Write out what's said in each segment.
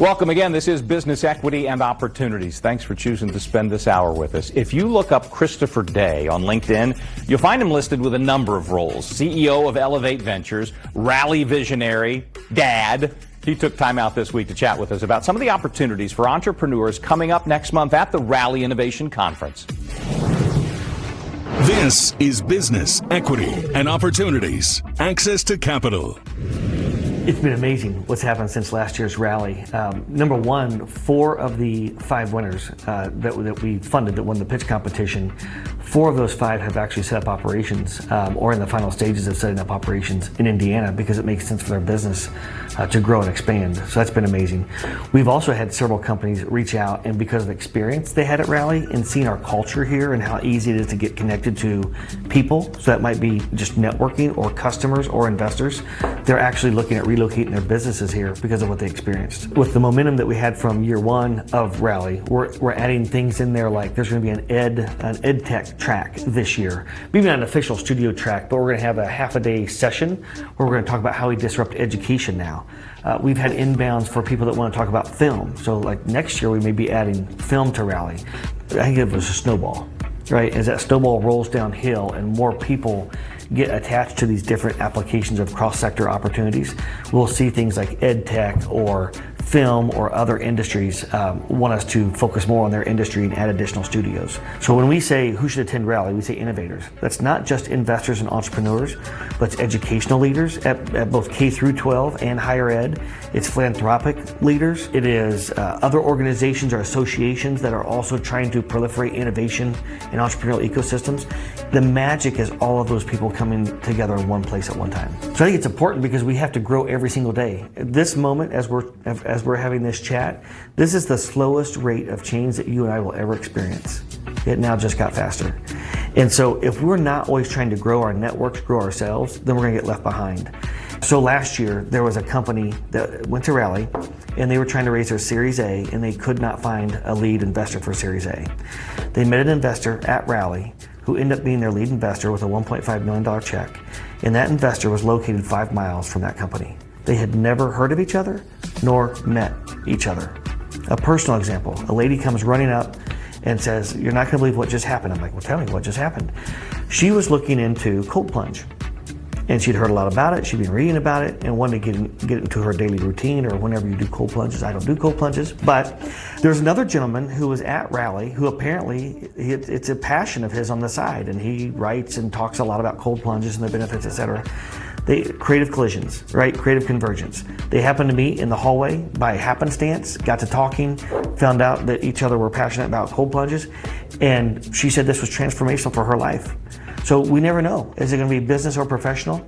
Welcome again. This is Business Equity and Opportunities. Thanks for choosing to spend this hour with us. If you look up Christopher Day on LinkedIn, you'll find him listed with a number of roles. CEO of Elevate Ventures, rally visionary, dad. He took time out this week to chat with us about some of the opportunities for entrepreneurs coming up next month at the Rally Innovation Conference. This is Business Equity and Opportunities. Access to capital. It's been amazing what's happened since last year's rally. Number one, 4 of the 5 winners that we funded that won the pitch competition, 4 of those 5 have actually set up operations or in the final stages of setting up operations in Indiana because it makes sense for their business to grow and expand. So that's been amazing. We've also had several companies reach out, and because of the experience they had at Rally and seeing our culture here and how easy it is to get connected to people, so that might be just networking or customers or investors, they're actually looking at relocating their businesses here because of what they experienced. With the momentum that we had from year 1 of Rally, we're adding things in there like there's going to be an ed tech track this year. Maybe not an official studio track, but we're going to have a half-a-day session where we're going to talk about how we disrupt education now. We've had inbounds for people that want to talk about film. So like next year we may be adding film to Rally. I think it was a snowball, right? As that snowball rolls downhill and more people get attached to these different applications of cross-sector opportunities, we'll see things like ed tech or film or other industries want us to focus more on their industry and add additional studios. So when we say who should attend Rally, we say innovators. That's not just investors and entrepreneurs, but it's educational leaders at both K through 12 and higher ed. It's philanthropic leaders. It is other organizations or associations that are also trying to proliferate innovation in entrepreneurial ecosystems. The magic is all of those people coming together in one place at one time. So I think it's important because we have to grow every single day. At this moment, as we're having this chat, this is the slowest rate of change that you and I will ever experience. It now just got faster. And so if we're not always trying to grow our networks, grow ourselves, then we're gonna get left behind. So last year, there was a company that went to Rally and they were trying to raise their Series A and they could not find a lead investor for Series A. They met an investor at Rally who ended up being their lead investor with a $1.5 million check. And that investor was located 5 miles from that company. They had never heard of each other, nor met each other. A personal example, a lady comes running up and says, "You're not gonna believe what just happened." I'm like, "Well, tell me what just happened." She was looking into cold plunge. And she'd heard a lot about it, she'd been reading about it, and wanted to get into her daily routine or whenever you do cold plunges. I don't do cold plunges. But there's another gentleman who was at Rally who apparently, it's a passion of his on the side, and he writes and talks a lot about cold plunges and their benefits, etc. Creative collisions, right? Creative convergence. They happened to meet in the hallway by happenstance, got to talking, found out that each other were passionate about cold plunges, and she said this was transformational for her life. So we never know. Is it going to be business or professional?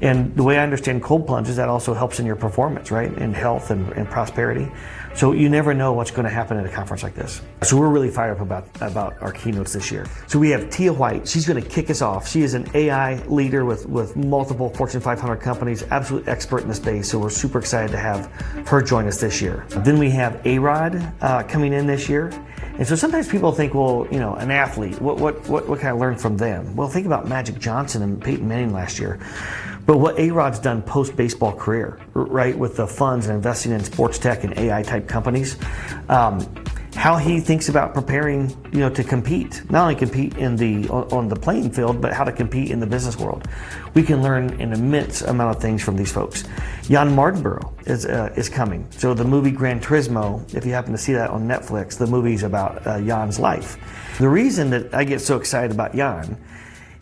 And the way I understand cold plunges, that also helps in your performance, right? In health and prosperity. So you never know what's going to happen at a conference like this. So we're really fired up about our keynotes this year. So we have Tia White. She's going to kick us off. She is an AI leader with multiple Fortune 500 companies, absolute expert in the space. So we're super excited to have her join us this year. Then we have A-Rod coming in this year. And so sometimes people think, well, you know, an athlete, what can I learn from them? Well, think about Magic Johnson and Peyton Manning last year. But what A-Rod's done post-baseball career, right, with the funds and investing in sports tech and AI type companies, how he thinks about preparing, you know, to compete, not only compete on the playing field, but how to compete in the business world. We can learn an immense amount of things from these folks. Jan Mardenborough is coming. So the movie Gran Turismo, if you happen to see that on Netflix, the movie's about Jan's life. The reason that I get so excited about Jan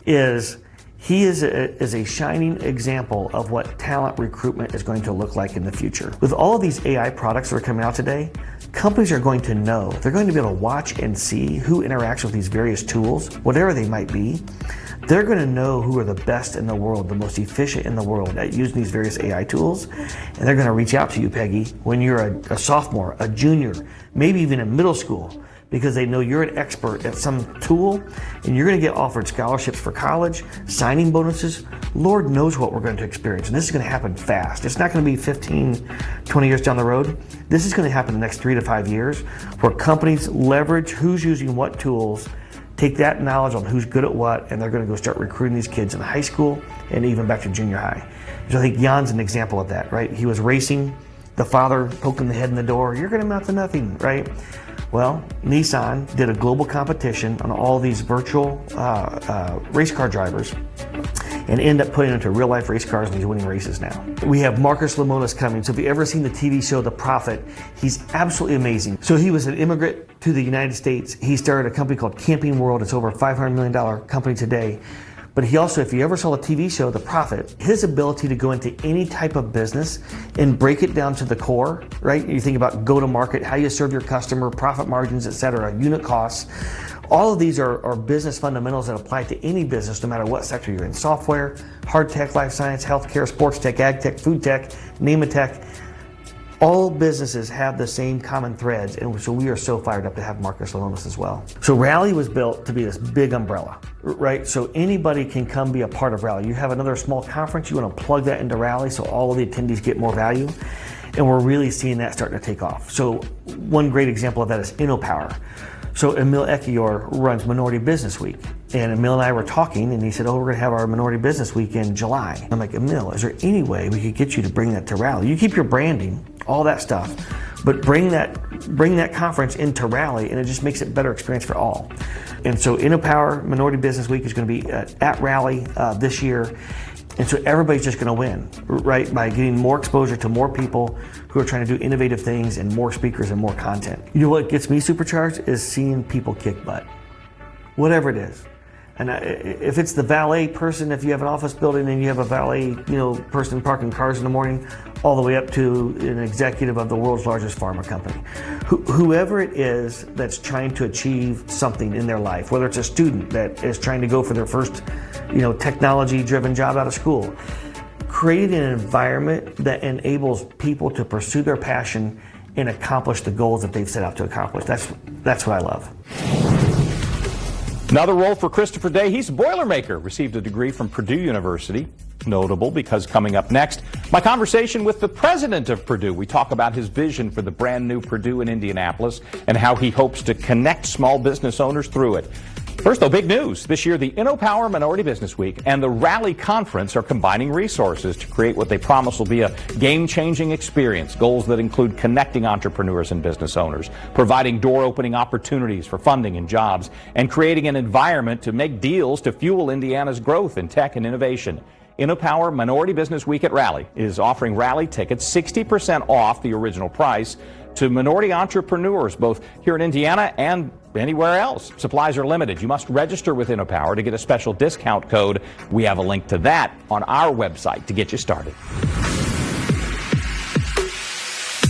is he is a shining example of what talent recruitment is going to look like in the future. With all of these AI products that are coming out today, companies are going to know. They're going to be able to watch and see who interacts with these various tools, whatever they might be. They're going to know who are the best in the world, the most efficient in the world at using these various AI tools. And they're going to reach out to you, Peggy, when you're a sophomore, a junior, maybe even in middle school, because they know you're an expert at some tool and you're going to get offered scholarships for college, signing bonuses. Lord knows what we're going to experience. And this is going to happen fast. It's not going to be 15, 20 years down the road. This is going to happen in the next 3 to 5 years where companies leverage who's using what tools, take that knowledge on who's good at what, and they're going to go start recruiting these kids in high school and even back to junior high. So I think Jan's an example of that, right? He was racing the father poking the head in the door, you're going to amount to nothing, right? Well, Nissan did a global competition on all these virtual race car drivers and end up putting into real life race cars, and he's winning races now. We have Marcus Lemonis coming. So if you've ever seen the TV show The Prophet, he's absolutely amazing. So he was an immigrant to the United States. He started a company called Camping World. It's over a $500 million company today. But he also, if you ever saw the TV show The Prophet, his ability to go into any type of business and break it down to the core, right? You think about go-to-market, how you serve your customer, profit margins, et cetera, unit costs. All of these are business fundamentals that apply to any business, no matter what sector you're in. Software, hard tech, life science, healthcare, sports tech, ag tech, food tech, name a tech. All businesses have the same common threads, and so we are so fired up to have Marcus Lemonis as well. So Rally was built to be this big umbrella, right? So anybody can come be a part of Rally. You have another small conference, you want to plug that into Rally so all of the attendees get more value, and we're really seeing that starting to take off. So one great example of that is InnoPower. So Emil Ekiyor runs Minority Business Week. And Emil and I were talking, and he said, we're going to have our Minority Business Week in July. I'm like, Emil, is there any way we could get you to bring that to Rally? You keep your branding, all that stuff, but bring that conference into Rally, and it just makes it a better experience for all. And so InnoPower Minority Business Week is going to be at Rally this year. And so everybody's just going to win, right? By getting more exposure to more people who are trying to do innovative things and more speakers and more content. You know what gets me supercharged is seeing people kick butt, whatever it is. And if it's the valet person, if you have an office building and you have a valet, person parking cars in the morning, all the way up to an executive of the world's largest pharma company. Whoever it is that's trying to achieve something in their life, whether it's a student that is trying to go for their first, technology-driven job out of school, creating an environment that enables people to pursue their passion and accomplish the goals that they've set out to accomplish. That's what I love. Another role for Christopher Day, he's a Boilermaker, received a degree from Purdue University. Notable because coming up next, my conversation with the president of Purdue. We talk about his vision for the brand new Purdue in Indianapolis and how he hopes to connect small business owners through it. First, though, big news. This year, the InnoPower Minority Business Week and the Rally Conference are combining resources to create what they promise will be a game-changing experience. Goals that include connecting entrepreneurs and business owners, providing door-opening opportunities for funding and jobs, and creating an environment to make deals to fuel Indiana's growth in tech and innovation. InnoPower Minority Business Week at Rally is offering Rally tickets 60% off the original price to minority entrepreneurs, both here in Indiana and anywhere else. Supplies are limited. You must register with InnoPower to get a special discount code. We have a link to that on our website to get you started.